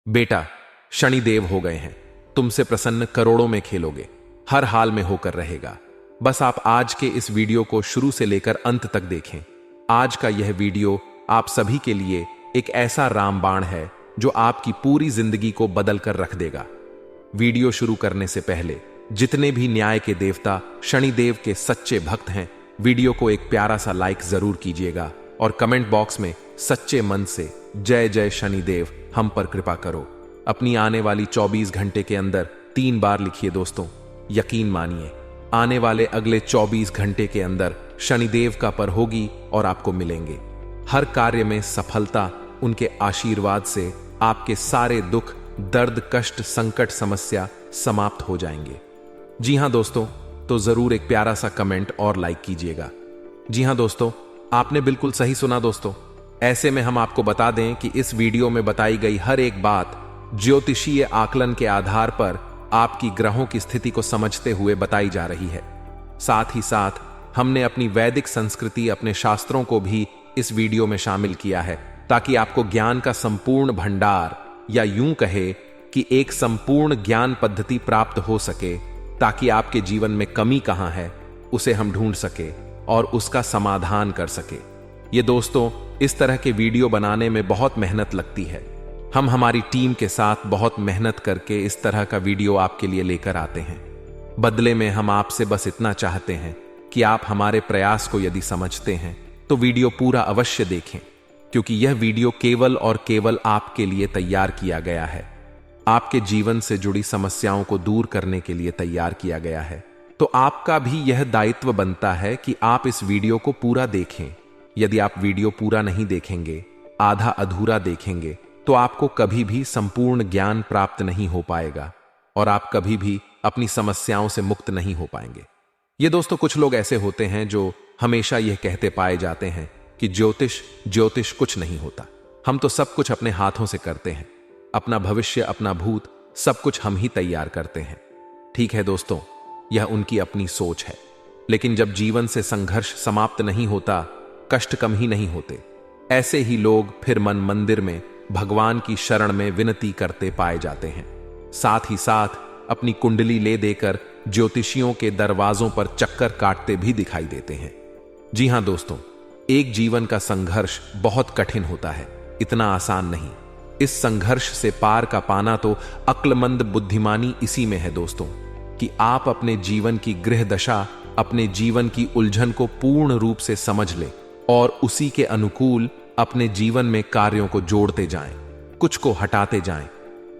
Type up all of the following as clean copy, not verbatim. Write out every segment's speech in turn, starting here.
बेटा, शनिदेव हो गए हैं, तुमसे प्रसन्न करोड़ों में खेलोगे, हर हाल में होकर रहेगा। बस आप आज के इस वीडियो को शुरू से लेकर अंत तक देखें। आज का यह वीडियो आप सभी के लिए एक ऐसा रामबाण है जो आपकी पूरी जिंदगी को बदल कर रख देगा। वीडियो शुरू करने से पहले जितने भी न्याय के देवता शनिदेव के सच्चे भक्त हैं, वीडियो को एक प्यारा सा लाइक जरूर कीजिएगा और कमेंट बॉक्स में सच्चे मन से जय जय शनिदेव हम पर कृपा करो अपनी आने वाली 24 घंटे के अंदर 3 बार लिखिए दोस्तों। यकीन मानिए, आने वाले अगले 24 घंटे के अंदर शनिदेव का पर होगी और आपको मिलेंगे हर कार्य में सफलता। उनके आशीर्वाद से आपके सारे दुख, दर्द, कष्ट, संकट, समस्या समाप्त हो जाएंगे। जी हां दोस्तों, तो जरूर एक प्यारा सा कमेंट और लाइक कीजिएगा। जी हां दोस्तों, आपने बिल्कुल सही सुना दोस्तों। ऐसे में हम आपको बता दें कि इस वीडियो में बताई गई हर एक बात ज्योतिषीय आकलन के आधार पर आपकी ग्रहों की स्थिति को समझते हुए बताई जा रही है। साथ ही साथ हमने अपनी वैदिक संस्कृति, अपने शास्त्रों को भी इस वीडियो में शामिल किया है ताकि आपको ज्ञान का संपूर्ण भंडार, या यूं कहे कि एक संपूर्ण ज्ञान पद्धति प्राप्त हो सके, ताकि आपके जीवन में कमी कहां है उसे हम ढूंढ सके और उसका समाधान कर सके। ये दोस्तों, इस तरह के वीडियो बनाने में बहुत मेहनत लगती है। हम हमारी टीम के साथ बहुत मेहनत करके इस तरह का वीडियो आपके लिए लेकर आते हैं। बदले में हम आपसे बस इतना चाहते हैं कि आप हमारे प्रयास को यदि समझते हैं तो वीडियो पूरा अवश्य देखें, क्योंकि यह वीडियो केवल और केवल आपके लिए तैयार किया गया है। आपके जीवन से जुड़ी समस्याओं को दूर करने के लिए तैयार किया गया है। तो आपका भी यह दायित्व बनता है कि आप इस वीडियो को पूरा देखें। यदि आप वीडियो पूरा नहीं देखेंगे, आधा अधूरा देखेंगे, तो आपको कभी भी संपूर्ण ज्ञान प्राप्त नहीं हो पाएगा और आप कभी भी अपनी समस्याओं से मुक्त नहीं हो पाएंगे। ये दोस्तों, कुछ लोग ऐसे होते हैं जो हमेशा यह कहते पाए जाते हैं कि ज्योतिष कुछ नहीं होता, हम तो सब कुछ अपने हाथों से करते हैं, अपना भविष्य, अपना भूत, सब कुछ हम ही तैयार करते हैं। ठीक है दोस्तों, यह उनकी अपनी सोच है, लेकिन जब जीवन से संघर्ष समाप्त नहीं होता, कष्ट कम ही नहीं होते, ऐसे ही लोग फिर मन मंदिर में भगवान की शरण में विनती करते पाए जाते हैं। साथ ही साथ अपनी कुंडली ले देकर ज्योतिषियों के दरवाजों पर चक्कर काटते भी दिखाई देते हैं। जी हां दोस्तों, एक जीवन का संघर्ष बहुत कठिन होता है, इतना आसान नहीं। इस संघर्ष से पार का पाना तो अक्लमंद बुद्धिमानी इसी में है दोस्तों, कि आप अपने जीवन की गृह दशा, अपने जीवन की उलझन को पूर्ण रूप से समझ लें और उसी के अनुकूल अपने जीवन में कार्यों को जोड़ते जाएं, कुछ को हटाते जाएं।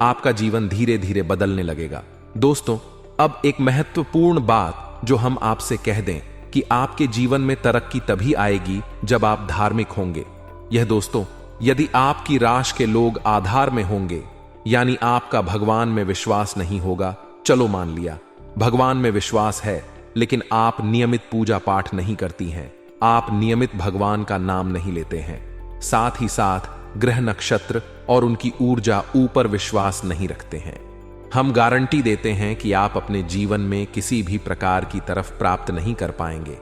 आपका जीवन धीरे धीरे बदलने लगेगा। दोस्तों, अब एक महत्वपूर्ण बात जो हम आपसे कह दें कि आपके जीवन में तरक्की तभी आएगी जब आप धार्मिक होंगे। यह दोस्तों, यदि आपकी राशि के लोग आधार में होंगे, यानी आपका भगवान में विश्वास नहीं होगा, चलो मान लिया भगवान में विश्वास है, लेकिन आप नियमित पूजा पाठ नहीं करती हैं, आप नियमित भगवान का नाम नहीं लेते हैं, साथ ही साथ ग्रह नक्षत्र और उनकी ऊर्जा ऊपर विश्वास नहीं रखते हैं, हम गारंटी देते हैं कि आप अपने जीवन में किसी भी प्रकार की तरफ प्राप्त नहीं कर पाएंगे,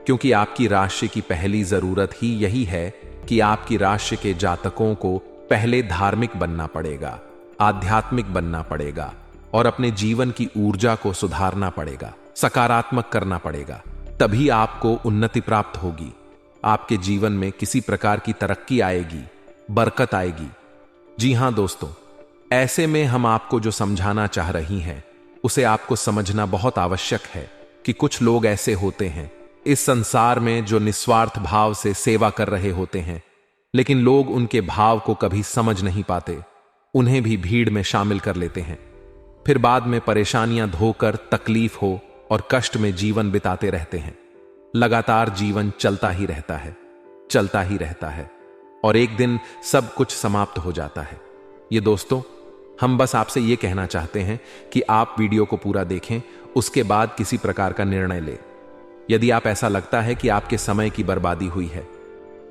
क्योंकि आपकी राशि की पहली जरूरत ही यही है कि आपकी राशि के जातकों को पहले धार्मिक बनना पड़ेगा, आध्यात्मिक बनना पड़ेगा और अपने जीवन की ऊर्जा को सुधारना पड़ेगा, सकारात्मक करना पड़ेगा। तभी आपको उन्नति प्राप्त होगी, आपके जीवन में किसी प्रकार की तरक्की आएगी, बरकत आएगी। जी हां दोस्तों, ऐसे में हम आपको जो समझाना चाह रही हैं उसे आपको समझना बहुत आवश्यक है कि कुछ लोग ऐसे होते हैं इस संसार में जो निस्वार्थ भाव से सेवा कर रहे होते हैं, लेकिन लोग उनके भाव को कभी समझ नहीं पाते, उन्हें भी भीड़ में शामिल कर लेते हैं, फिर बाद में परेशानियां धोकर तकलीफ हो और कष्ट में जीवन बिताते रहते हैं। लगातार जीवन चलता ही रहता है और एक दिन सब कुछ समाप्त हो जाता है। ये दोस्तों, हम बस आपसे ये कहना चाहते हैं कि आप वीडियो को पूरा देखें, उसके बाद किसी प्रकार का निर्णय लें। यदि आप ऐसा लगता है कि आपके समय की बर्बादी हुई है,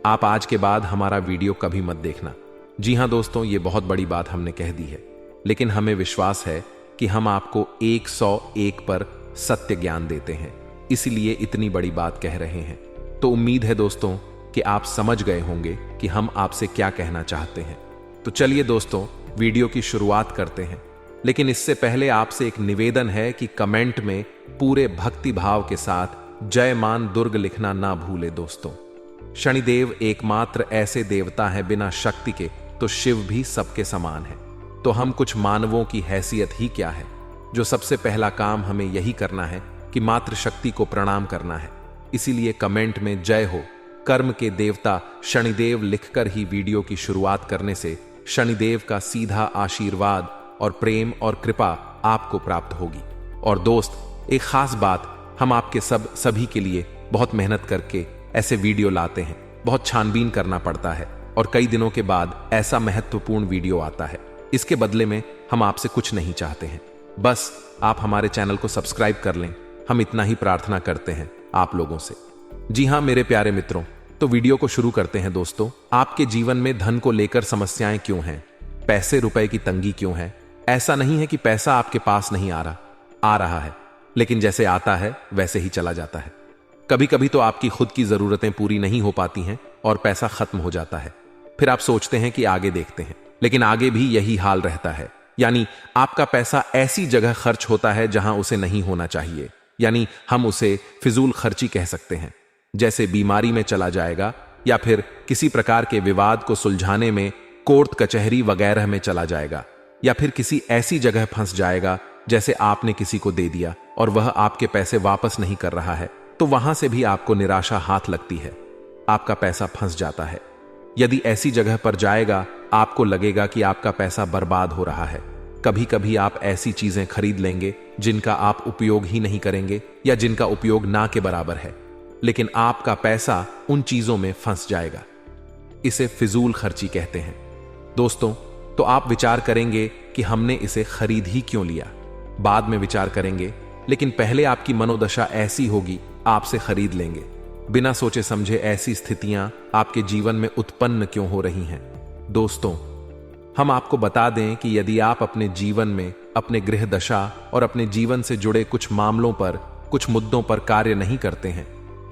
आप आज के बाद हमारा वीडियो कभी मत देखना। जी हां दोस्तों, ये बहुत बड़ी बात हमने कह दी है, लेकिन हमें विश्वास है कि हम आपको 101 पर सत्य ज्ञान देते हैं, इसलिए इतनी बड़ी बात कह रहे हैं। तो उम्मीद है दोस्तों कि आप समझ गए होंगे कि हम आपसे क्या कहना चाहते हैं। तो चलिए दोस्तों, वीडियो की शुरुआत करते हैं, लेकिन इससे पहले आपसे एक निवेदन है कि कमेंट में पूरे भक्ति भाव के साथ जय मान दुर्ग लिखना ना भूले दोस्तों। शनिदेव एकमात्र ऐसे देवता हैं बिना शक्ति के, तो शिव भी सबके समान है। तो हम कुछ मानवों की हैसियत ही क्या है, जो सबसे पहला काम हमें यही करना है कि मात्र शक्ति को प्रणाम करना है। इसीलिए कमेंट में जय हो कर्म के देवता शनिदेव लिखकर ही वीडियो की शुरुआत करने से शनिदेव का सीधा आशीर्वाद और प्रेम और कृपा आपको प्राप्त होगी। और दोस्त, एक खास बात, हम आपके सभी के लिए बहुत मेहनत करके ऐसे वीडियो लाते हैं, बहुत छानबीन करना पड़ता है और कई दिनों के बाद ऐसा महत्वपूर्ण वीडियो आता है। इसके बदले में हम आपसे कुछ नहीं चाहते हैं, बस आप हमारे चैनल को सब्सक्राइब कर लें। हम इतना ही प्रार्थना करते हैं आप लोगों से। जी हां मेरे प्यारे मित्रों, तो वीडियो को शुरू करते हैं दोस्तों। आपके जीवन में धन को लेकर समस्याएं क्यों हैं? पैसे रुपए की तंगी क्यों है? ऐसा नहीं है कि पैसा आपके पास नहीं आ रहा है, लेकिन जैसे आता है वैसे ही चला जाता है। कभी कभी तो आपकी खुद की जरूरतें पूरी नहीं हो पाती हैं और पैसा खत्म हो जाता है। फिर आप सोचते हैं कि आगे देखते हैं, लेकिन आगे भी यही हाल रहता है। यानी आपका पैसा ऐसी जगह खर्च होता है जहां उसे नहीं होना चाहिए, यानी हम उसे फिजूल खर्ची कह सकते हैं। जैसे बीमारी में चला जाएगा, या फिर किसी प्रकार के विवाद को सुलझाने में कोर्ट कचहरी वगैरह में चला जाएगा, या फिर किसी ऐसी जगह फंस जाएगा जैसे आपने किसी को दे दिया और वह आपके पैसे वापस नहीं कर रहा है, तो वहां से भी आपको निराशा हाथ लगती है, आपका पैसा फंस जाता है। यदि ऐसी जगह पर जाएगा, आपको लगेगा कि आपका पैसा बर्बाद हो रहा है। कभी कभी आप ऐसी चीजें खरीद लेंगे जिनका आप उपयोग ही नहीं करेंगे या जिनका उपयोग ना के बराबर है, लेकिन आपका पैसा उन चीजों में फंस जाएगा। इसे फिजूल खर्ची कहते हैं दोस्तों। तो आप विचार करेंगे कि हमने इसे खरीद ही क्यों लिया, बाद में विचार करेंगे, लेकिन पहले आपकी मनोदशा ऐसी होगी, आपसे खरीद लेंगे। बिना सोचे समझे ऐसी स्थितियां आपके जीवन में उत्पन्न क्यों हो रही हैं? दोस्तों, हम आपको बता दें कि यदि आप अपने जीवन में अपने गृह दशा और अपने जीवन से जुड़े कुछ मामलों पर, कुछ मुद्दों पर कार्य नहीं करते हैं,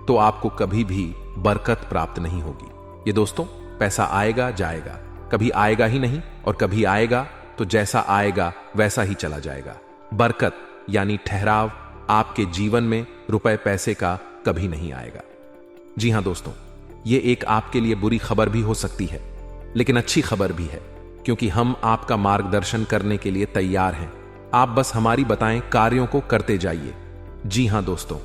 तो आपको कभी भी बरकत प्राप्त नहीं होगी। ये दोस्तों, पैसा आएगा जाएगा, कभी आएगा ही नहीं, और कभी आएगा तो जैसा आएगा वैसा ही चला जाएगा। बरकत यानी ठहराव आपके जीवन में रुपए पैसे का कभी नहीं आएगा। जी हां दोस्तों, ये एक आपके लिए बुरी खबर भी हो सकती है, लेकिन अच्छी खबर भी है, क्योंकि हम आपका मार्गदर्शन करने के लिए तैयार हैं। आप बस हमारी बताएं कार्यों को करते जाइए। जी हां दोस्तों,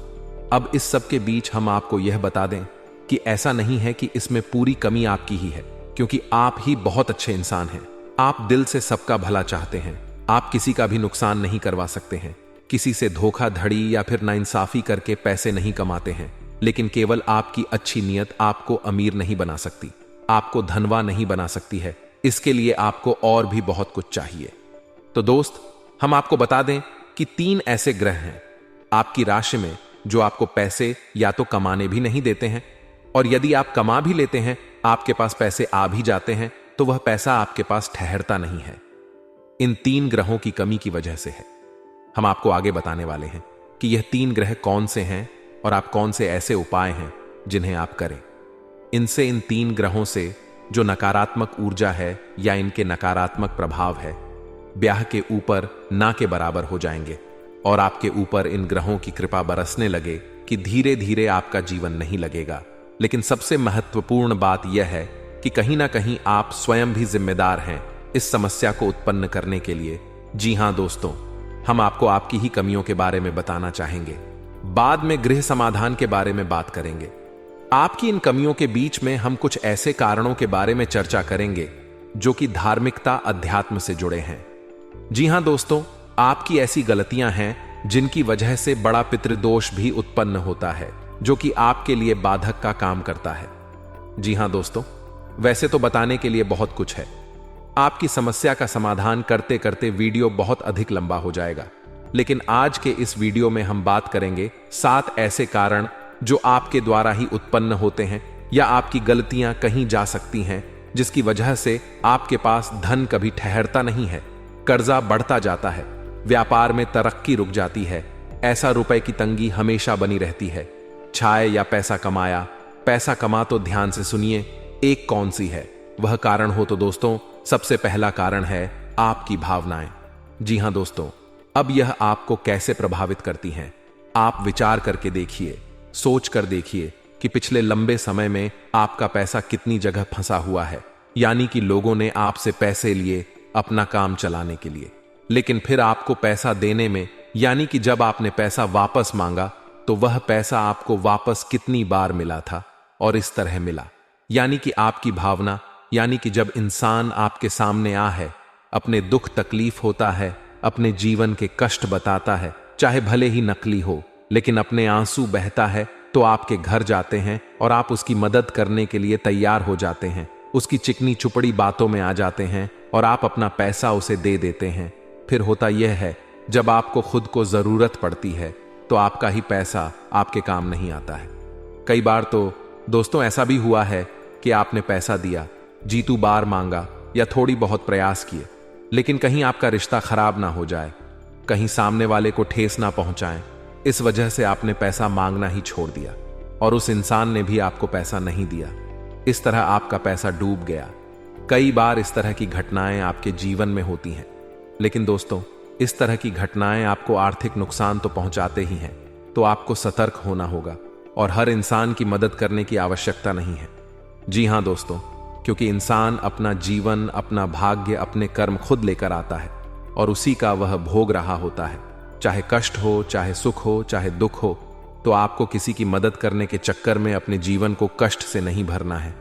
अब इस सब के बीच हम आपको यह बता दें कि ऐसा नहीं है कि इसमें पूरी कमी आपकी ही है, क्योंकि आप ही बहुत अच्छे इंसान हैं। आप दिल से सबका भला चाहते हैं। आप किसी का भी नुकसान नहीं करवा सकते हैं, किसी से धोखाधड़ी या फिर नाइंसाफी करके पैसे नहीं कमाते हैं, लेकिन केवल आपकी अच्छी नीयत आपको अमीर नहीं बना सकती, आपको धनवान नहीं बना सकती है। इसके लिए आपको और भी बहुत कुछ चाहिए। तो दोस्त, हम आपको बता दें कि 3 ऐसे ग्रह हैं आपकी राशि में जो आपको पैसे या तो कमाने भी नहीं देते हैं, और यदि आप कमा भी लेते हैं, आपके पास पैसे आ भी जाते हैं, तो वह पैसा आपके पास ठहरता नहीं है। इन 3 ग्रहों की कमी की वजह से है। हम आपको आगे बताने वाले हैं कि यह 3 ग्रह कौन से हैं और आप कौन से ऐसे उपाय हैं जिन्हें आप करें। इनसे, इन 3 ग्रहों से जो नकारात्मक ऊर्जा है या इनके नकारात्मक प्रभाव है, ब्याह के ऊपर ना के बराबर हो जाएंगे, और आपके ऊपर इन ग्रहों की कृपा बरसने लगे कि धीरे धीरे आपका जीवन नहीं लगेगा। लेकिन सबसे महत्वपूर्ण बात यह है कि कहीं ना कहीं आप स्वयं भी जिम्मेदार हैं इस समस्या को उत्पन्न करने के लिए। जी हां दोस्तों, हम आपको आपकी ही कमियों के बारे में बताना चाहेंगे। बाद में गृह समाधान के बारे में बात करेंगे। आपकी इन कमियों के बीच में हम कुछ ऐसे कारणों के बारे में चर्चा करेंगे जो कि धार्मिकता, अध्यात्म से जुड़े हैं। जी हां दोस्तों, आपकी ऐसी गलतियां हैं जिनकी वजह से बड़ा पितृदोष भी उत्पन्न होता है, जो कि आपके लिए बाधक का काम करता है। जी हां दोस्तों, वैसे तो बताने के लिए बहुत कुछ है। आपकी समस्या का समाधान करते करते वीडियो बहुत अधिक लंबा हो जाएगा, लेकिन आज के इस वीडियो में हम बात करेंगे 7 ऐसे कारण जो आपके द्वारा ही उत्पन्न होते हैं या आपकी गलतियां कहीं जा सकती हैं, जिसकी वजह से आपके पास धन कभी ठहरता नहीं है, कर्जा बढ़ता जाता है, व्यापार में तरक्की रुक जाती है, ऐसा रुपए की तंगी हमेशा बनी रहती है। छाए या पैसा कमाया, पैसा कमा तो ध्यान से सुनिए एक कौन सी है वह कारण हो तो दोस्तों, सबसे पहला कारण है आपकी भावनाएं। जी हां दोस्तों, अब यह आपको कैसे प्रभावित करती हैं? आप विचार करके देखिए, सोच कर देखिए कि पिछले लंबे समय में आपका पैसा कितनी जगह फंसा हुआ है। यानी कि लोगों ने आपसे पैसे लिए अपना काम चलाने के लिए, लेकिन फिर आपको पैसा देने में, यानी कि जब आपने पैसा वापस मांगा तो वह पैसा आपको वापस कितनी बार मिला था और इस तरह मिला। यानी कि आपकी भावना, यानी कि जब इंसान आपके सामने आ है, अपने दुख तकलीफ होता है, अपने जीवन के कष्ट बताता है, चाहे भले ही नकली हो, लेकिन अपने आंसू बहता है, तो आपके घर जाते हैं और आप उसकी मदद करने के लिए तैयार हो जाते हैं। उसकी चिकनी चुपड़ी बातों में आ जाते हैं और आप अपना पैसा उसे दे देते हैं। फिर होता यह है, जब आपको खुद को जरूरत पड़ती है तो आपका ही पैसा आपके काम नहीं आता है। कई बार तो दोस्तों ऐसा भी हुआ है कि आपने पैसा दिया, जीतू बार मांगा या थोड़ी बहुत प्रयास किए, लेकिन कहीं आपका रिश्ता खराब ना हो जाए, कहीं सामने वाले को ठेस ना पहुंचाएं, इस वजह से आपने पैसा मांगना ही छोड़ दिया और उस इंसान ने भी आपको पैसा नहीं दिया। इस तरह आपका पैसा डूब गया। कई बार इस तरह की घटनाएं आपके जीवन में होती हैं, लेकिन दोस्तों इस तरह की घटनाएं आपको आर्थिक नुकसान तो पहुंचाते ही हैं, तो आपको सतर्क होना होगा और हर इंसान की मदद करने की आवश्यकता नहीं है। जी हां दोस्तों, क्योंकि इंसान अपना जीवन, अपना भाग्य, अपने कर्म खुद लेकर आता है और उसी का वह भोग रहा होता है। चाहे कष्ट हो, चाहे सुख हो, चाहे दुख हो, तो आपको किसी की मदद करने के चक्कर में अपने जीवन को कष्ट से नहीं भरना है।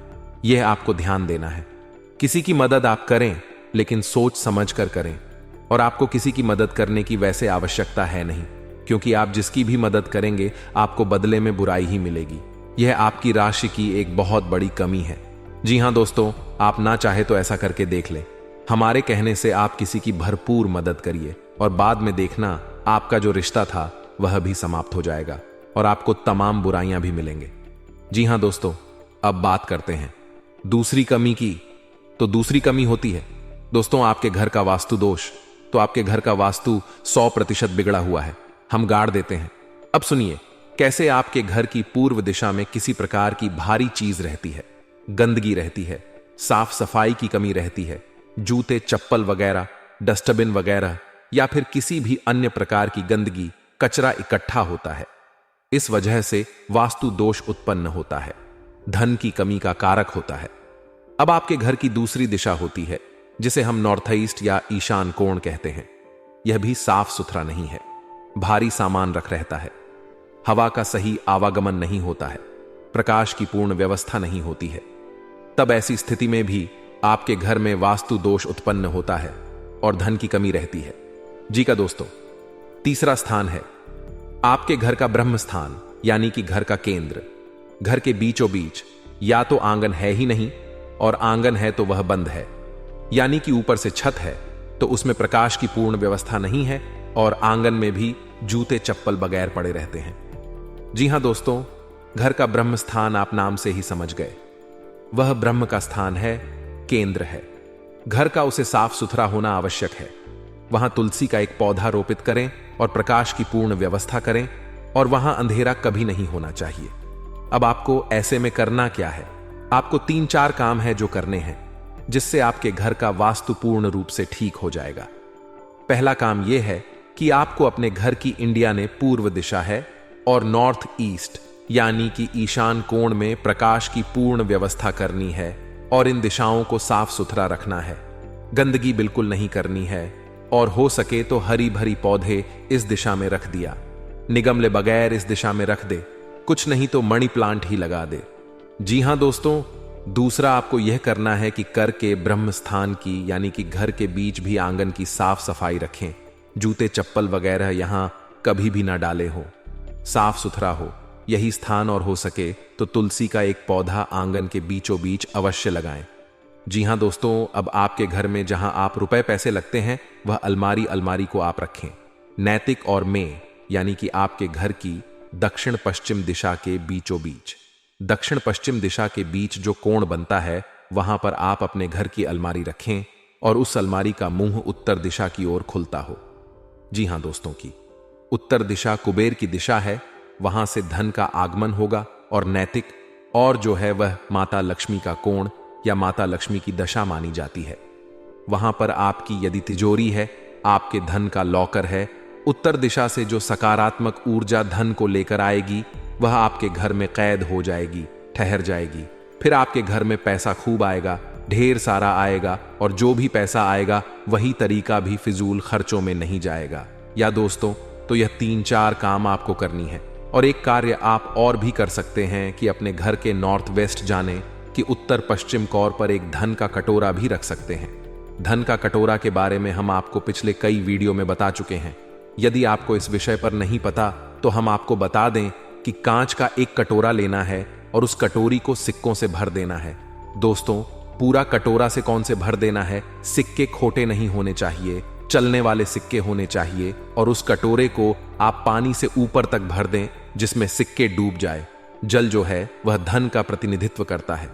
यह आपको ध्यान देना है। किसी की मदद आप करें, लेकिन सोच समझ कर करें। और आपको किसी की मदद करने की वैसे आवश्यकता है नहीं, क्योंकि आप जिसकी भी मदद करेंगे आपको बदले में बुराई ही मिलेगी। यह आपकी राशि की एक बहुत बड़ी कमी है। जी हां दोस्तों, आप ना चाहे तो ऐसा करके देख लें। हमारे कहने से आप किसी की भरपूर मदद करिए और बाद में देखना आपका जो रिश्ता था वह भी समाप्त हो जाएगा और आपको तमाम बुराइयां भी मिलेंगे। जी हां दोस्तों, अब बात करते हैं दूसरी कमी की। तो दूसरी कमी होती है दोस्तों आपके घर का वास्तु दोष। तो आपके घर का वास्तु 100% बिगड़ा हुआ है, हम गाड़ देते हैं। अब सुनिए कैसे आपके घर की पूर्व दिशा में किसी प्रकार की भारी चीज रहती है, गंदगी रहती है, साफ सफाई की कमी रहती है, जूते चप्पल वगैरह, डस्टबिन वगैरह या फिर किसी भी अन्य प्रकार की गंदगी, कचरा इकट्ठा होता है। इस वजह से वास्तु दोष उत्पन्न होता है, धन की कमी का कारक होता है। अब आपके घर की दूसरी दिशा होती है जिसे हम नॉर्थ ईस्ट या ईशान कोण कहते हैं। यह भी साफ सुथरा नहीं है, भारी सामान रख रहता है, हवा का सही आवागमन नहीं होता है, प्रकाश की पूर्ण व्यवस्था नहीं होती है। तब ऐसी स्थिति में भी आपके घर में वास्तु दोष उत्पन्न होता है और धन की कमी रहती है। जी का दोस्तों, तीसरा स्थान है आपके घर का ब्रह्म स्थान, यानी कि घर का केंद्र। घर के बीचों बीच या तो आंगन है ही नहीं और आंगन है तो वह बंद है, यानी कि ऊपर से छत है तो उसमें प्रकाश की पूर्ण व्यवस्था नहीं है और आंगन में भी जूते चप्पल बगैर पड़े रहते हैं। जी हां दोस्तों, घर का ब्रह्म स्थान आप नाम से ही समझ गए, वह ब्रह्म का स्थान है, केंद्र है। घर का उसे साफ सुथरा होना आवश्यक है। वहां तुलसी का एक पौधा रोपित करें और प्रकाश की पूर्ण व्यवस्था करें और वहां अंधेरा कभी नहीं होना चाहिए। अब आपको ऐसे में करना क्या है? आपको 3-4 काम है जो करने हैं, जिससे आपके घर का वास्तु पूर्ण रूप से ठीक हो जाएगा। पहला काम यह है कि आपको अपने घर की इंडिया ने पूर्व दिशा है और नॉर्थ ईस्ट यानी कि ईशान कोण में प्रकाश की पूर्ण व्यवस्था करनी है और इन दिशाओं को साफ सुथरा रखना है। गंदगी बिल्कुल नहीं करनी है और हो सके तो हरी भरी पौधे इस दिशा में रख दिया, निगमले बगैर इस दिशा में रख दे, कुछ नहीं तो मनी प्लांट ही लगा दे। जी हां दोस्तों, दूसरा आपको यह करना है कि कर के ब्रह्म स्थान की यानी कि घर के बीच भी आंगन की साफ सफाई रखें। जूते चप्पल वगैरह यहां कभी भी ना डाले हो, साफ सुथरा हो यही स्थान और हो सके तो तुलसी का एक पौधा आंगन के बीचों बीच अवश्य लगाएं। जी हां दोस्तों, अब आपके घर में जहां आप रुपए पैसे लगते हैं वह अलमारी को आप रखें नैतिक और में यानी कि आपके घर की दक्षिण पश्चिम दिशा के बीचों बीच। दक्षिण पश्चिम दिशा के बीच जो कोण बनता है वहां पर आप अपने घर की अलमारी रखें और उस अलमारी का मुंह उत्तर दिशा की ओर खुलता हो। जी हां दोस्तों, की उत्तर दिशा कुबेर की दिशा है, वहां से धन का आगमन होगा और नैतिक और जो है वह माता लक्ष्मी का कोण या माता लक्ष्मी की दशा मानी जाती है। वहां पर आपकी यदि तिजोरी है, आपके धन का लॉकर है, उत्तर दिशा से जो सकारात्मक ऊर्जा धन को लेकर आएगी वह आपके घर में कैद हो जाएगी, ठहर जाएगी। फिर आपके घर में पैसा खूब आएगा, ढेर सारा आएगा, और जो भी पैसा आएगा वही तरीका भी फिजूल खर्चों में नहीं जाएगा। या दोस्तों, तो यह 3-4 काम आपको करनी है। और एक कार्य आप और भी कर सकते हैं कि अपने घर के नॉर्थ वेस्ट जाने कि उत्तर पश्चिम कोर पर एक धन का कटोरा भी रख सकते हैं। धन का कटोरा के बारे में हम आपको पिछले कई वीडियो में बता चुके हैं। यदि आपको इस विषय पर नहीं पता तो हम आपको बता दें कि कांच का एक कटोरा लेना है और उस कटोरी को सिक्कों से भर देना है। दोस्तों, पूरा कटोरा से कौन से भर देना है? सिक्के खोटे नहीं होने चाहिए, चलने वाले सिक्के होने चाहिए, और उस कटोरे को आप पानी से ऊपर तक भर दें जिसमें सिक्के डूब जाए। जल जो है वह धन का प्रतिनिधित्व करता है।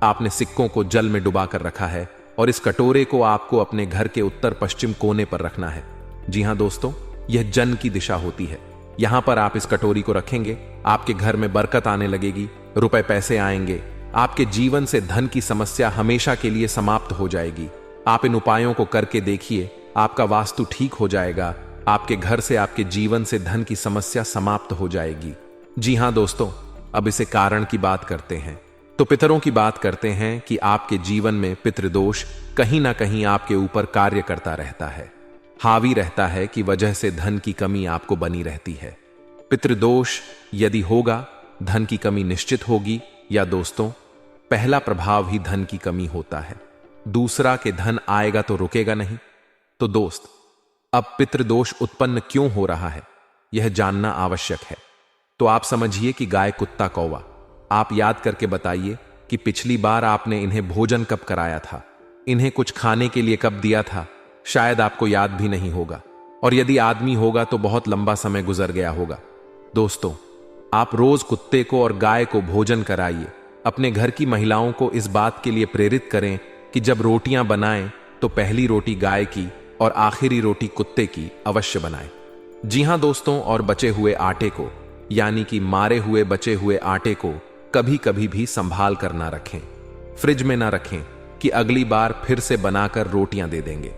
आपने सिक्कों को जल में डुबा कर रखा है और इस कटोरे को आपको अपने घर के उत्तर पश्चिम कोने पर रखना है। जी हां दोस्तों, यह जन की दिशा होती है। यहां पर आप इस कटोरी को रखेंगे, आपके घर में बरकत आने लगेगी, रुपए पैसे आएंगे, आपके जीवन से धन की समस्या हमेशा के लिए समाप्त हो जाएगी। आप इन उपायों को करके देखिए, आपका वास्तु ठीक हो जाएगा, आपके घर से, आपके जीवन से धन की समस्या समाप्त हो जाएगी। जी हां दोस्तों, अब इसे कारण की बात करते हैं। तो पितरों की बात करते हैं कि आपके जीवन में पितृदोष कहीं ना कहीं आपके ऊपर कार्य करता रहता है, हावी रहता है, कि वजह से धन की कमी आपको बनी रहती है। पितृदोष यदि होगा, धन की कमी निश्चित होगी। या दोस्तों, पहला प्रभाव ही धन की कमी होता है, दूसरा के धन आएगा तो रुकेगा नहीं। तो दोस्त, अब पितृदोष उत्पन्न क्यों हो रहा है यह जानना आवश्यक है। तो आप समझिए कि गाय, कुत्ता, कौवा, आप याद करके बताइए कि पिछली बार आपने इन्हें भोजन कब कराया था, इन्हें कुछ खाने के लिए कब दिया था। शायद आपको याद भी नहीं होगा, और यदि आदमी होगा तो बहुत लंबा समय गुजर गया होगा। दोस्तों, आप रोज कुत्ते को और गाय को भोजन कराइए। अपने घर की महिलाओं को इस बात के लिए प्रेरित करें कि जब रोटियां बनाएं तो पहली रोटी गाय की और आखिरी रोटी कुत्ते की अवश्य बनाएं। जी हां दोस्तों, और बचे हुए आटे को, यानी कि मारे हुए बचे हुए आटे को कभी कभी भी संभाल कर ना रखें, फ्रिज में ना रखें कि अगली बार फिर से बनाकर रोटियां दे देंगे।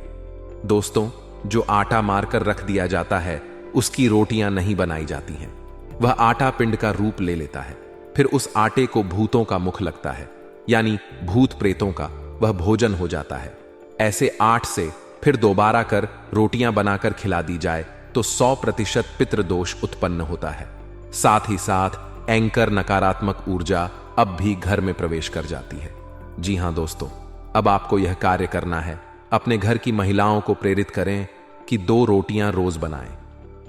दोस्तों, जो आटा मारकर रख दिया जाता है उसकी रोटियां नहीं बनाई जाती हैं। वह आटा पिंड का रूप ले लेता है, फिर उस आटे को भूतों का मुख लगता है, यानी भूत प्रेतों का वह भोजन हो जाता है। ऐसे 8 से फिर दोबारा कर रोटियां बनाकर खिला दी जाए तो 100% पितृदोष उत्पन्न होता है। साथ ही साथ एंकर नकारात्मक ऊर्जा अब भी घर में प्रवेश कर जाती है। जी हां दोस्तों, अब आपको यह कार्य करना है। अपने घर की महिलाओं को प्रेरित करें कि 2 रोटियां रोज बनाएं।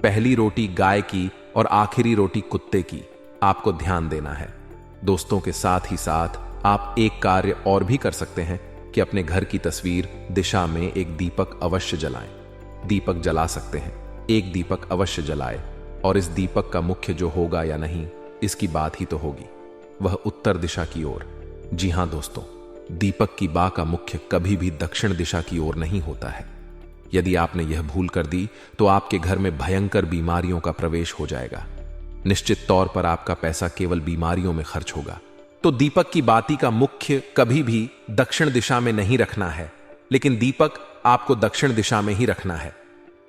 पहली रोटी गाय की और आखिरी रोटी कुत्ते की। आपको ध्यान देना है। दोस्तों के साथ ही साथ आप एक कार्य और भी कर सकते हैं कि अपने घर की तस्वीर दिशा में एक दीपक अवश्य जलाएं। दीपक जला सकते हैं, एक दीपक अवश्य जलाएं, और इस दीपक का मुख्य जो होगा या नहीं इसकी बात ही तो होगी, वह उत्तर दिशा की ओर। जी हां दोस्तों, दीपक की बा का मुख्य कभी भी दक्षिण दिशा की ओर नहीं होता है। यदि आपने यह भूल कर दी तो आपके घर में भयंकर बीमारियों का प्रवेश हो जाएगा। निश्चित तौर पर आपका पैसा केवल बीमारियों में खर्च होगा। तो दीपक की बाती का मुख्य कभी भी दक्षिण दिशा में नहीं रखना है, लेकिन दीपक आपको दक्षिण दिशा में ही रखना है,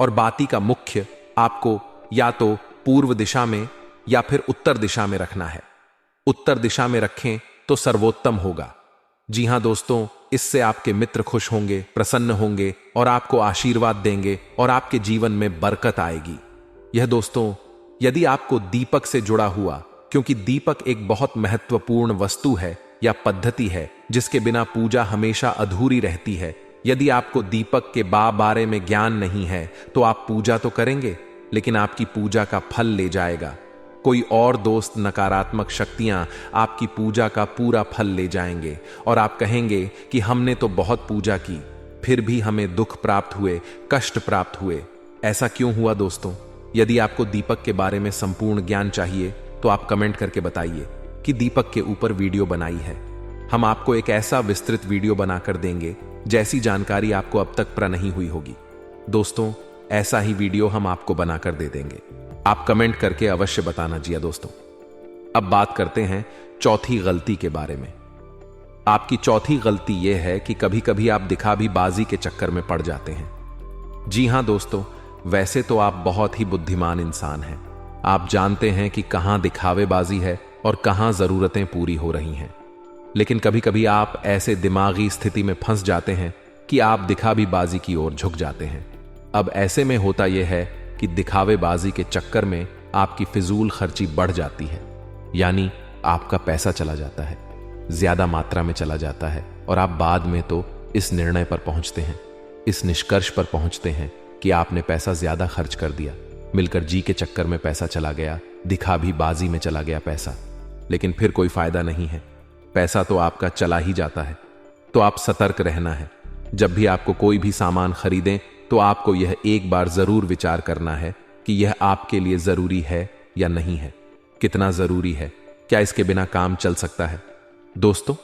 और बाती का मुख्य आपको या तो पूर्व दिशा में या फिर उत्तर दिशा में रखना है। उत्तर दिशा में रखें तो सर्वोत्तम होगा। जी हां दोस्तों, इससे आपके मित्र खुश होंगे, प्रसन्न होंगे और आपको आशीर्वाद देंगे और आपके जीवन में बरकत आएगी। यह दोस्तों, यदि आपको दीपक से जुड़ा हुआ, क्योंकि दीपक एक बहुत महत्वपूर्ण वस्तु है या पद्धति है जिसके बिना पूजा हमेशा अधूरी रहती है। यदि आपको दीपक के बारे में ज्ञान नहीं है तो आप पूजा तो करेंगे लेकिन आपकी पूजा का फल ले जाएगा कोई और दोस्त। नकारात्मक शक्तियां आपकी पूजा का पूरा फल ले जाएंगे और आप कहेंगे कि हमने तो बहुत पूजा की फिर भी हमें दुख प्राप्त हुए, कष्ट प्राप्त हुए। ऐसा क्यों हुआ दोस्तों? यदि आपको दीपक के बारे में संपूर्ण ज्ञान चाहिए तो आप कमेंट करके बताइए कि दीपक के ऊपर वीडियो बनाई है। हम आपको एक ऐसा विस्तृत वीडियो बनाकर देंगे जैसी जानकारी आपको अब तक प्राप्त नहीं हुई होगी। दोस्तों, ऐसा ही वीडियो हम आपको बनाकर दे देंगे। आप कमेंट करके अवश्य बताना। जी दोस्तों, अब बात करते हैं चौथी गलती के बारे में। आपकी चौथी गलती यह है कि कभी कभी आप दिखावीबाजी के चक्कर में पड़ जाते हैं। जी हां दोस्तों, वैसे तो आप बहुत ही बुद्धिमान इंसान हैं। आप जानते हैं कि कहां दिखावेबाजी है और कहां जरूरतें पूरी हो रही हैं। लेकिन कभी कभी आप ऐसे दिमागी स्थिति में फंस जाते हैं कि आप दिखावीबाजी की ओर झुक जाते हैं। अब ऐसे में होता यह है कि दिखावेबाजी के चक्कर में आपकी फिजूल खर्ची बढ़ जाती है, यानी आपका पैसा चला जाता है, ज्यादा मात्रा में चला जाता है, और आप बाद में तो इस निर्णय पर पहुंचते हैं, इस निष्कर्ष पर पहुंचते हैं कि आपने पैसा ज्यादा खर्च कर दिया, मिलकर जी के चक्कर में पैसा चला गया, दिखावीबाजी में चला गया पैसा। लेकिन फिर कोई फायदा नहीं है, पैसा तो आपका चला ही जाता है। तो आप सतर्क रहना है। जब भी आपको कोई भी सामान खरीदें तो आपको यह एक बार जरूर विचार करना है कि यह आपके लिए जरूरी है या नहीं है, कितना जरूरी है, क्या इसके बिना काम चल सकता है। दोस्तों,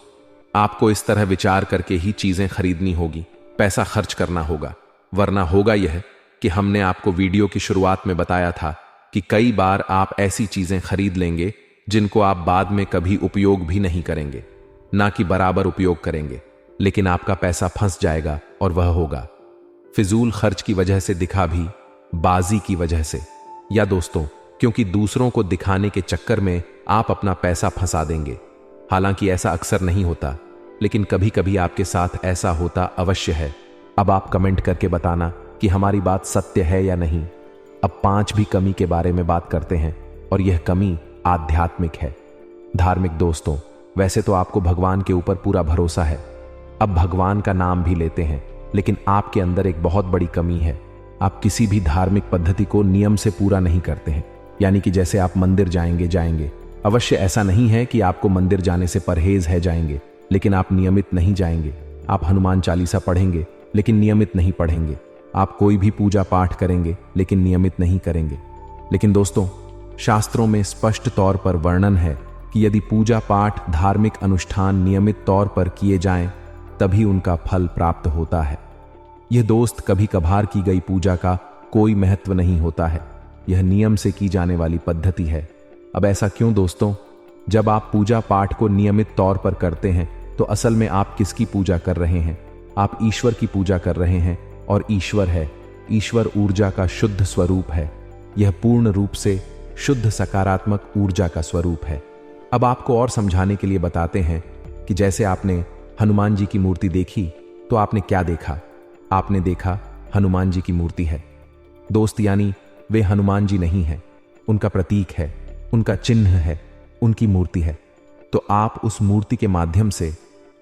आपको इस तरह विचार करके ही चीजें खरीदनी होगी, पैसा खर्च करना होगा, वरना होगा यह कि हमने आपको वीडियो की शुरुआत में बताया था कि कई बार आप ऐसी चीजें खरीद लेंगे जिनको आप बाद में कभी उपयोग भी नहीं करेंगे, ना कि बराबर उपयोग करेंगे, लेकिन आपका पैसा फंस जाएगा, और वह होगा फिजूल खर्च की वजह से, दिखावीबाजी की वजह से, या दोस्तों क्योंकि दूसरों को दिखाने के चक्कर में आप अपना पैसा फंसा देंगे। हालांकि ऐसा अक्सर नहीं होता, लेकिन कभी कभी आपके साथ ऐसा होता अवश्य है। अब आप कमेंट करके बताना कि हमारी बात सत्य है या नहीं। अब 5 भी कमी के बारे में बात करते हैं, और यह कमी आध्यात्मिक है, धार्मिक। दोस्तों, वैसे तो आपको भगवान के ऊपर पूरा भरोसा है, अब भगवान का नाम भी लेते हैं, लेकिन आपके अंदर एक बहुत बड़ी कमी है। आप किसी भी धार्मिक पद्धति को नियम से पूरा नहीं करते हैं। यानी कि जैसे आप मंदिर जाएंगे, अवश्य ऐसा नहीं है कि आपको मंदिर जाने से परहेज है जाएंगे, लेकिन आप नियमित नहीं जाएंगे। आप हनुमान चालीसा पढ़ेंगे लेकिन नियमित नहीं पढ़ेंगे। आप कोई भी पूजा पाठ करेंगे लेकिन नियमित नहीं करेंगे। लेकिन दोस्तों, शास्त्रों में स्पष्ट तौर पर वर्णन है कि यदि पूजा पाठ, धार्मिक अनुष्ठान नियमित तौर पर किए जाएं, तभी उनका फल प्राप्त होता है। यह दोस्त कभी कभार की गई पूजा का कोई महत्व नहीं होता है, यह नियम से की जाने वाली पद्धति है। अब ऐसा क्यों दोस्तों? जब आप पूजा पाठ को नियमित तौर पर करते हैं तो असल में आप किसकी पूजा कर रहे हैं? आप ईश्वर की पूजा कर रहे हैं, और ईश्वर है, ईश्वर ऊर्जा का शुद्ध स्वरूप है। यह पूर्ण रूप से शुद्ध सकारात्मक ऊर्जा का स्वरूप है। अब आपको और समझाने के लिए बताते हैं कि जैसे आपने हनुमान जी की मूर्ति देखी तो आपने क्या देखा? आपने देखा हनुमान जी की मूर्ति है दोस्त, यानी वे हनुमान जी नहीं है, उनका प्रतीक है, उनका चिन्ह है, उनकी मूर्ति है। तो आप उस मूर्ति के माध्यम से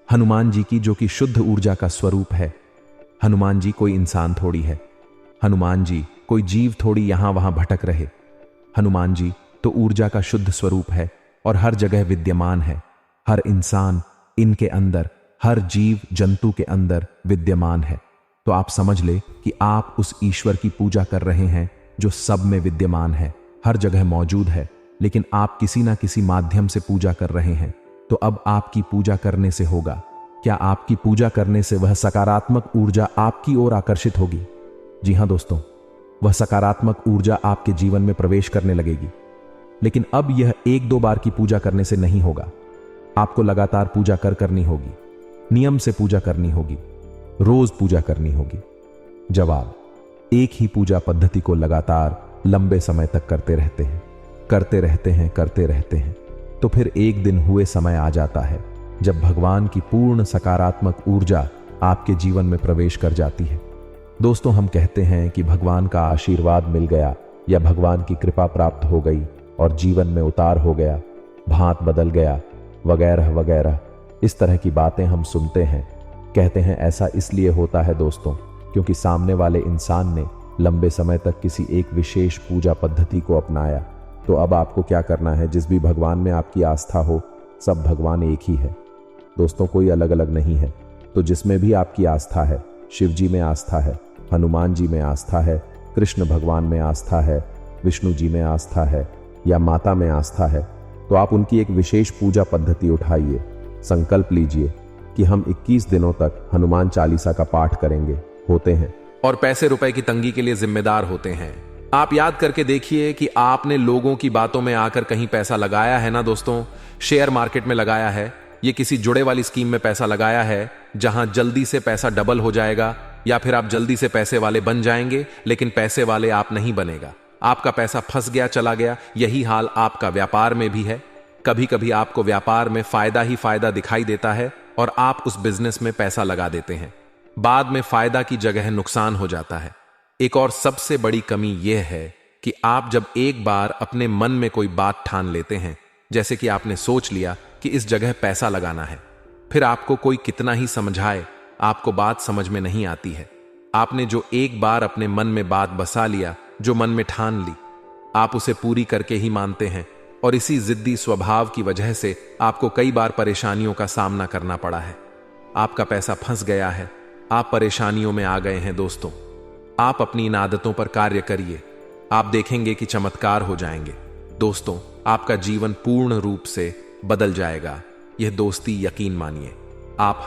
हनुमान जी की, जो कि शुद्ध ऊर्जा का स्वरूप है, हनुमान जी कोई इंसान थोड़ी है, हनुमान जी कोई जीव थोड़ी यहां वहां भटक रहे। हनुमान जी तो ऊर्जा का शुद्ध स्वरूप है और हर जगह विद्यमान है, हर इंसान इनके अंदर, हर जीव जंतु के अंदर विद्यमान है। तो आप समझ ले कि आप उस ईश्वर की पूजा कर रहे हैं जो सब में विद्यमान है, हर जगह मौजूद है, लेकिन आप किसी ना किसी माध्यम से पूजा कर रहे हैं। तो अब आपकी पूजा करने से होगा क्या? आपकी पूजा करने से वह सकारात्मक ऊर्जा आपकी ओर आकर्षित होगी। जी हां दोस्तों, वह सकारात्मक ऊर्जा आपके जीवन में प्रवेश करने लगेगी। लेकिन अब यह 1-2 बार की पूजा करने से नहीं होगा, आपको लगातार पूजा करनी होगी, नियम से पूजा करनी होगी, रोज पूजा करनी होगी। जवाब, एक ही पूजा पद्धति को लगातार लंबे समय तक करते रहते हैं, तो फिर एक दिन हुए समय आ जाता है जब भगवान की पूर्ण सकारात्मक ऊर्जा आपके जीवन में प्रवेश कर जाती है। दोस्तों, हम कहते हैं कि भगवान का आशीर्वाद मिल गया या भगवान की कृपा प्राप्त हो गई और जीवन में उतार हो गया, भांत बदल गया, वगैरह वगैरह। इस तरह की बातें हम सुनते हैं। कहते हैं ऐसा इसलिए होता है दोस्तों क्योंकि सामने वाले इंसान ने लंबे समय तक किसी एक विशेष पूजा पद्धति को अपनाया। तो अब आपको क्या करना है? जिस भी भगवान में आपकी आस्था हो, सब भगवान एक ही है दोस्तों, कोई अलग अलग नहीं है। तो जिसमें भी आपकी आस्था है, शिव जी में आस्था है, हनुमान जी में आस्था है, कृष्ण भगवान में आस्था है, विष्णु जी में आस्था है, या माता में आस्था है, तो आप उनकी एक विशेष पूजा पद्धति उठाइए। संकल्प लीजिए कि हम 21 दिनों तक हनुमान चालीसा का पाठ करेंगे, होते हैं, और पैसे रुपए की तंगी के लिए जिम्मेदार होते हैं। आप याद करके देखिए कि आपने लोगों की बातों में आकर कहीं पैसा लगाया है ना दोस्तों? शेयर मार्केट में लगाया है, ये किसी जुड़े वाली स्कीम में पैसा लगाया है जहां जल्दी से पैसा डबल हो जाएगा, या फिर आप जल्दी से पैसे वाले बन जाएंगे लेकिन पैसे वाले आप नहीं बनेगा। आपका पैसा फंस गया, चला गया। यही हाल आपका व्यापार में भी है। कभी कभी आपको व्यापार में फायदा ही फायदा दिखाई देता है और आप उस बिजनेस में पैसा लगा देते हैं। बाद में फायदा की जगह नुकसान हो जाता है। एक और सबसे बड़ी कमी यह है कि आप जब एक बार अपने मन में कोई बात ठान लेते हैं, जैसे कि आपने सोच लिया कि इस जगह पैसा लगाना है, फिर आपको कोई कितना ही समझाए, आपको बात समझ में नहीं आती है। आपने जो एक बार अपने मन में बात बसा लिया, जो मन में ठान ली, आप उसे पूरी करके ही मानते हैं। और इसी जिद्दी स्वभाव की वजह से आपको कई बार परेशानियों का सामना करना पड़ा है। आपका पैसा फंस गया है, आप परेशानियों में आ गए हैं। दोस्तों, आप अपनी इन आदतों पर कार्य करिए, आप देखेंगे कि चमत्कार हो जाएंगे। दोस्तों, आपका जीवन पूर्ण रूप से बदल जाएगा। यह दोस्ती यकीन मानिए। आप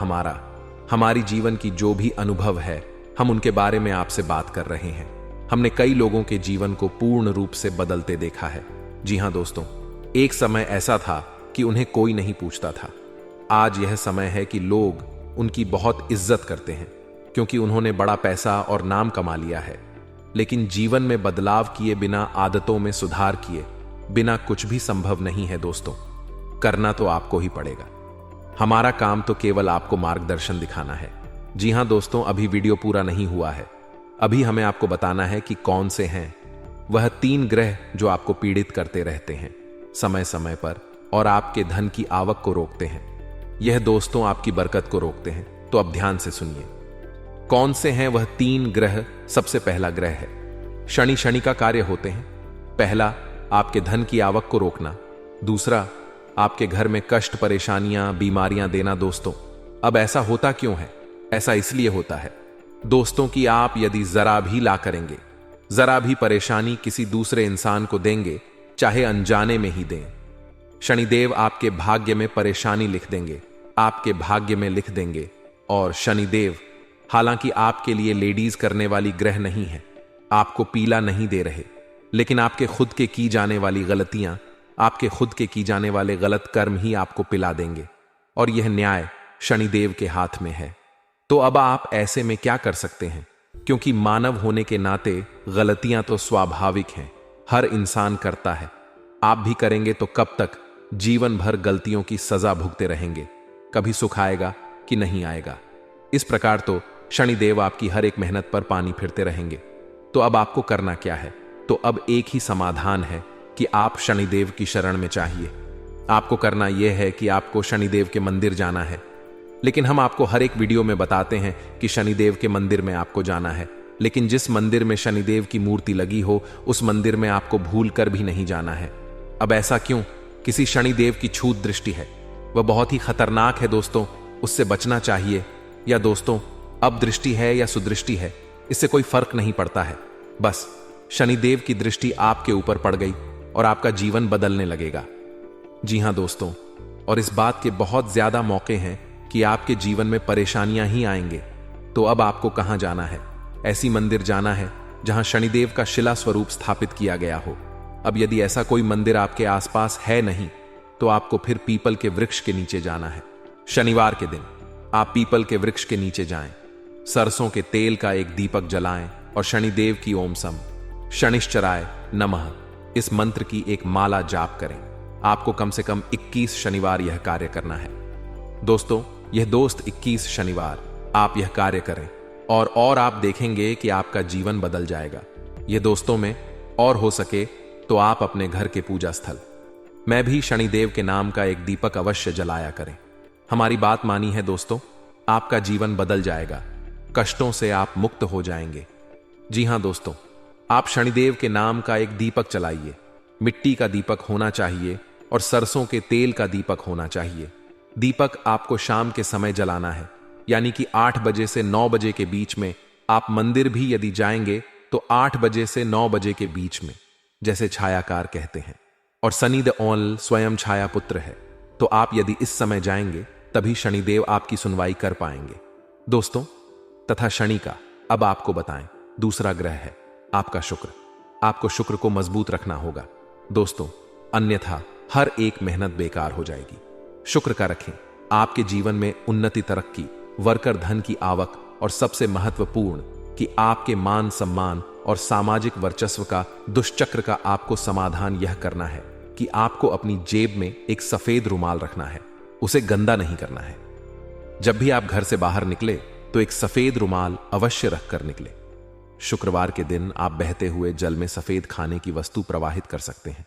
हमारी जीवन की जो भी अनुभव है, हम उनके बारे में आपसे बात कर रहे हैं। हमने कई लोगों के जीवन को पूर्ण रूप से बदलते देखा है। जी हां दोस्तों, एक समय ऐसा था कि उन्हें कोई नहीं पूछता था। आज यह समय है कि लोग उनकी बहुत इज्जत करते हैं क्योंकि उन्होंने बड़ा पैसा और नाम कमा लिया है। लेकिन जीवन में बदलाव किए बिना, आदतों में सुधार किए बिना कुछ भी संभव नहीं है। दोस्तों, करना तो आपको ही पड़ेगा। हमारा काम तो केवल आपको मार्गदर्शन दिखाना है। जी हां दोस्तों, अभी वीडियो पूरा नहीं हुआ है। अभी हमें आपको बताना है कि कौन से हैं वह 3 ग्रह जो आपको पीड़ित करते रहते हैं समय समय पर और आपके धन की आवक को रोकते हैं। यह दोस्तों आपकी बरकत को रोकते हैं। तो अब ध्यान से सुनिए, कौन से हैं वह 3 ग्रह। सबसे पहला ग्रह है शनि। शनि का कार्य होते हैं, पहला आपके धन की आवक को रोकना, दूसरा आपके घर में कष्ट, परेशानियां, बीमारियां देना। दोस्तों, अब ऐसा होता क्यों है? ऐसा इसलिए होता है दोस्तों कि आप यदि जरा भी ला करेंगे, जरा भी परेशानी किसी दूसरे इंसान को देंगे, चाहे अनजाने में ही दें, शनिदेव आपके भाग्य में परेशानी लिख देंगे, आपके भाग्य में लिख देंगे। और शनिदेव हालांकि आपके लिए लेडीज करने वाली ग्रह नहीं है, आपको पीला नहीं दे रहे, लेकिन आपके खुद के की जाने वाली गलतियां, आपके खुद के की जाने वाले गलत कर्म ही आपको पिला देंगे। और यह न्याय शनिदेव के हाथ में है। तो अब आप ऐसे में क्या कर सकते हैं? क्योंकि मानव होने के नाते गलतियां तो स्वाभाविक हैं, हर इंसान करता है। आप भी करेंगे तो कब तक जीवन भर गलतियों की सजा भुगते रहेंगे? कभी सुख आएगा कि नहीं आएगा? इस प्रकार तो शनिदेव आपकी हर एक मेहनत पर पानी फिरते रहेंगे। तो अब आपको करना क्या है? तो अब एक ही समाधान है कि आप शनिदेव की शरण में चाहिए। आपको करना यह है कि आपको शनिदेव के मंदिर जाना है। लेकिन हम आपको हर एक वीडियो में बताते हैं कि शनिदेव के मंदिर में आपको जाना है, लेकिन जिस मंदिर में शनिदेव की मूर्ति लगी हो, उस मंदिर में आपको भूल कर भी नहीं जाना है। अब ऐसा क्यों? किसी शनिदेव की छूत दृष्टि है, वह बहुत ही खतरनाक है दोस्तों, उससे बचना चाहिए। या दोस्तों, अब दृष्टि है या सुदृष्टि है, इससे कोई फर्क नहीं पड़ता है। बस शनिदेव की दृष्टि आपके ऊपर पड़ गई और आपका जीवन बदलने लगेगा। जी हां दोस्तों, और इस बात के बहुत ज्यादा मौके हैं कि आपके जीवन में परेशानियां ही आएंगे। तो अब आपको कहां जाना है? ऐसी मंदिर जाना है जहां शनिदेव का शिला स्वरूप स्थापित किया गया हो। अब यदि ऐसा कोई मंदिर आपके आसपास है नहीं, तो आपको फिर पीपल के वृक्ष के नीचे जाना है। शनिवार के दिन आप पीपल के वृक्ष के नीचे जाएं, सरसों के तेल का एक दीपक जलाएं और शनिदेव की ओम सम शनिश्चराय नमः इस मंत्र की एक माला जाप करें। आपको कम से कम 21 शनिवार यह कार्य करना है। दोस्तों, यह दोस्त 21 शनिवार आप यह कार्य करें और आप देखेंगे कि आपका जीवन बदल जाएगा। यह दोस्तों में और हो सके तो आप अपने घर के पूजा स्थल में भी शनिदेव के नाम का एक दीपक अवश्य जलाया करें। हमारी बात मानी है दोस्तों, आपका जीवन बदल जाएगा, कष्टों से आप मुक्त हो जाएंगे। जी हां दोस्तों, आप शनिदेव के नाम का एक दीपक जलाइए। मिट्टी का दीपक होना चाहिए और सरसों के तेल का दीपक होना चाहिए। दीपक आपको शाम के समय जलाना है, यानी कि 8 बजे से 9 बजे के बीच में। आप मंदिर भी यदि जाएंगे तो 8 बजे से 9 बजे के बीच में, जैसे छायाकार कहते हैं। और शनि द ओल स्वयं छाया पुत्र है, तो आप यदि इस समय जाएंगे तभी शनिदेव आपकी सुनवाई कर पाएंगे। दोस्तों, तथा शनि का अब आपको बताएं दूसरा ग्रह है आपका शुक्र। आपको शुक्र को मजबूत रखना होगा दोस्तों, अन्यथा हर एक मेहनत बेकार हो जाएगी। शुक्र का रखें, आपके जीवन में उन्नति, तरक्की, वर्कर धन की आवक और सबसे महत्वपूर्ण कि आपके मान सम्मान और सामाजिक वर्चस्व का दुष्चक्र का आपको समाधान यह करना है कि आपको अपनी जेब में एक सफेद रुमाल रखना है, उसे गंदा नहीं करना है। जब भी आप घर से बाहर निकले तो एक सफेद रुमाल अवश्य रखकर निकले। शुक्रवार के दिन आप बहते हुए जल में सफेद खाने की वस्तु प्रवाहित कर सकते हैं।